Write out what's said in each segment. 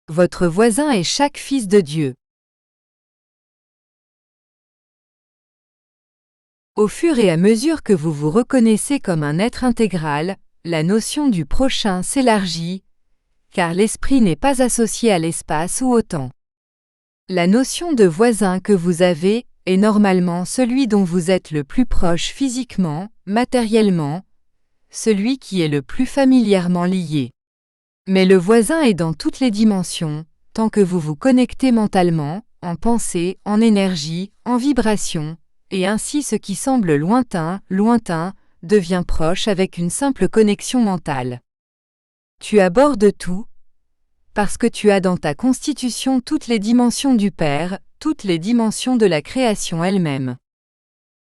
Votre voisin est chaque fils de Dieu. Au fur et à mesure que vous vous reconnaissez comme un être intégral, la notion du prochain s'élargit, car l'esprit n'est pas associé à l'espace ou au temps. La notion de voisin que vous avez est normalement celui dont vous êtes le plus proche physiquement, matériellement, celui qui est le plus familièrement lié. Mais le voisin est dans toutes les dimensions, tant que vous vous connectez mentalement, en pensée, en énergie, en vibration, et ainsi ce qui semble lointain, devient proche avec une simple connexion mentale. Tu abordes tout, parce que tu as dans ta constitution toutes les dimensions du Père, toutes les dimensions de la création elle-même.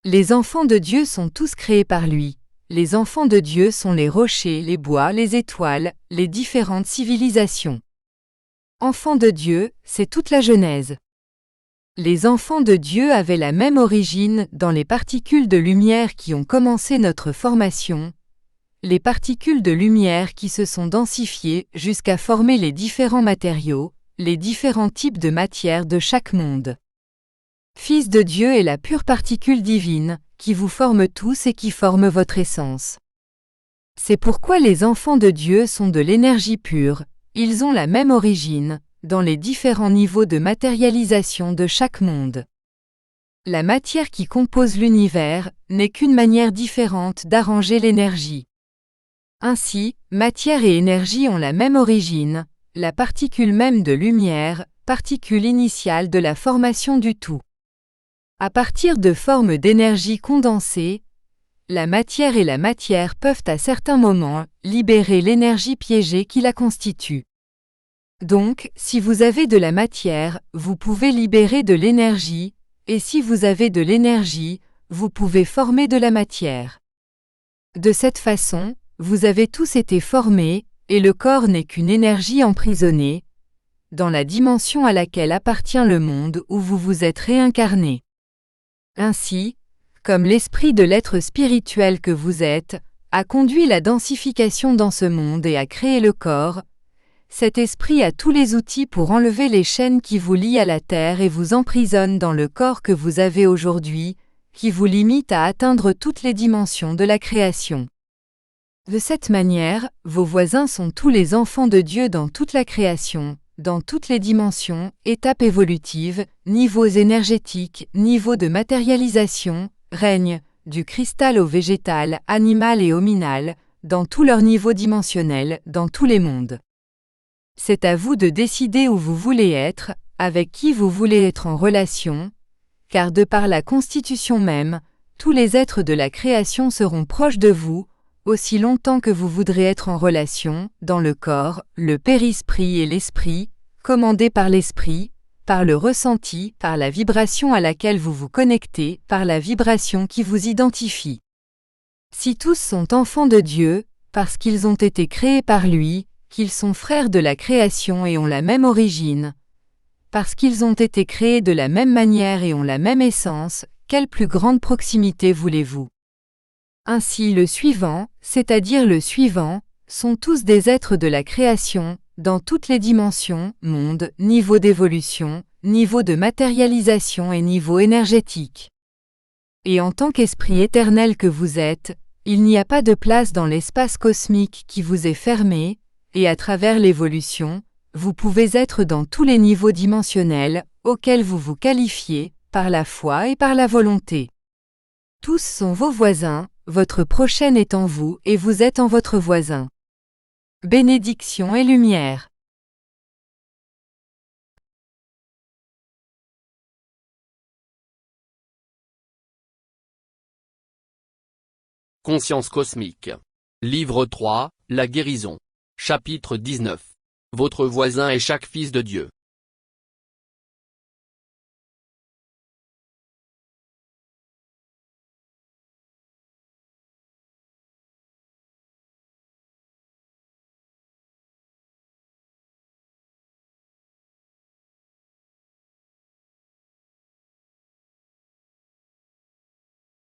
Les enfants de Dieu sont tous créés par lui. Les enfants de Dieu sont les rochers, les bois, les étoiles, les différentes civilisations. Enfants de Dieu, c'est toute la Genèse. Les enfants de Dieu avaient la même origine dans les particules de lumière qui ont commencé notre formation, les particules de lumière qui se sont densifiées jusqu'à former les différents matériaux, les différents types de matière de chaque monde. Fils de Dieu est la pure particule divine, qui vous forme tous et qui forme votre essence. C'est pourquoi les enfants de Dieu sont de l'énergie pure, ils ont la même origine, dans les différents niveaux de matérialisation de chaque monde. La matière qui compose l'univers n'est qu'une manière différente d'arranger l'énergie. Ainsi, matière et énergie ont la même origine, la particule même de lumière, particule initiale de la formation du tout. À partir de formes d'énergie condensée, la matière et la matière peuvent à certains moments libérer l'énergie piégée qui la constitue. Donc, si vous avez de la matière, vous pouvez libérer de l'énergie, et si vous avez de l'énergie, vous pouvez former de la matière. De cette façon, vous avez tous été formés, et le corps n'est qu'une énergie emprisonnée, dans la dimension à laquelle appartient le monde où vous vous êtes réincarné. Ainsi, comme l'esprit de l'être spirituel que vous êtes, a conduit la densification dans ce monde et a créé le corps, cet esprit a tous les outils pour enlever les chaînes qui vous lient à la terre et vous emprisonnent dans le corps que vous avez aujourd'hui, qui vous limite à atteindre toutes les dimensions de la création. De cette manière, vos voisins sont tous les enfants de Dieu dans toute la création, dans toutes les dimensions, étapes évolutives, niveaux énergétiques, niveaux de matérialisation, règne, du cristal au végétal, animal et hominal, dans tous leurs niveaux dimensionnels, dans tous les mondes. C'est à vous de décider où vous voulez être, avec qui vous voulez être en relation, car de par la constitution même, tous les êtres de la création seront proches de vous, aussi longtemps que vous voudrez être en relation, dans le corps, le périsprit et l'esprit, commandés par l'esprit, par le ressenti, par la vibration à laquelle vous vous connectez, par la vibration qui vous identifie. Si tous sont enfants de Dieu, parce qu'ils ont été créés par lui, qu'ils sont frères de la création et ont la même origine, parce qu'ils ont été créés de la même manière et ont la même essence, quelle plus grande proximité voulez-vous? Ainsi le suivant, c'est-à-dire le suivant, sont tous des êtres de la création, dans toutes les dimensions, monde, niveau d'évolution, niveau de matérialisation et niveau énergétique. Et en tant qu'esprit éternel que vous êtes, il n'y a pas de place dans l'espace cosmique qui vous est fermé, et à travers l'évolution, vous pouvez être dans tous les niveaux dimensionnels auxquels vous vous qualifiez, par la foi et par la volonté. Tous sont vos voisins, votre prochaine est en vous et vous êtes en votre voisin. Bénédiction et lumière. Conscience cosmique. Livre 3, La guérison. Chapitre 19. Votre voisin est chaque fils de Dieu.